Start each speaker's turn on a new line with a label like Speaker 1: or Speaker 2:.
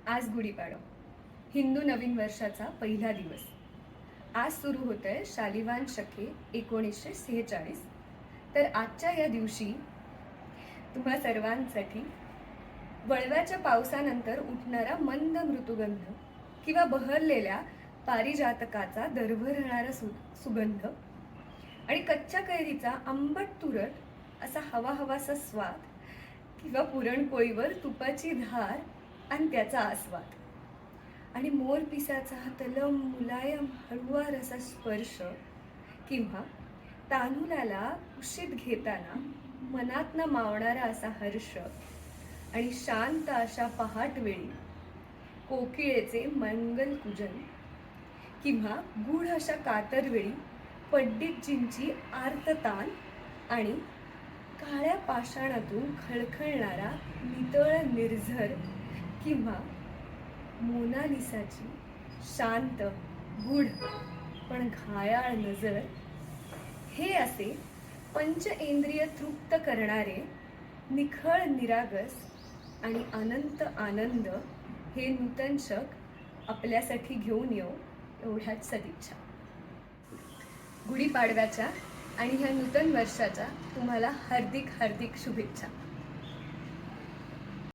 Speaker 1: आज गुढीपाडवा, हिंदू नवीन वर्षाचा पहिला दिवस. आज सुरू होतंय शालिवान शके 1946. तर आजच्या या दिवशी तुम्हा सर्वांसाठी वळव्याच्या पावसानंतर उठणारा मंद मृदुगंध किंवा बहरलेल्या पारिजातकाचा दरवळणारा सुगंध आणि कच्च्या कैरीचा आंबट तुरट असा हवा हवासा स्वाद किंवा पुरणपोळीवर तुपाची धार आणि त्याचा आस्वाद आणि मोरपिसाचा तलम मुलायम हळुवार असा स्पर्श किंवा तांदुळाला कुशीत घेताना मनातनं मावणारा असा हर्ष आणि शांत अशा पहाटवेळी कोकिळेचे मंगलपूजन किंवा गूढ अशा कातरवेळी पंडितजींची आर्ततान आणि काळ्या पाषाणातून खळखळणारा नितळ निर्झर किंवा मोनालिसाची शांत गूढ पण घायाळ नजर, हे असे पंचेंद्रिय तृप्त करणारे निखळ निरागस आणि अनंत आनंद हे नूतन शक आपल्यासाठी घेऊन येऊ एवढ्याच सदिच्छा. गुढीपाडव्याच्या आणि ह्या नूतन वर्षाच्या तुम्हाला हार्दिक हार्दिक शुभेच्छा.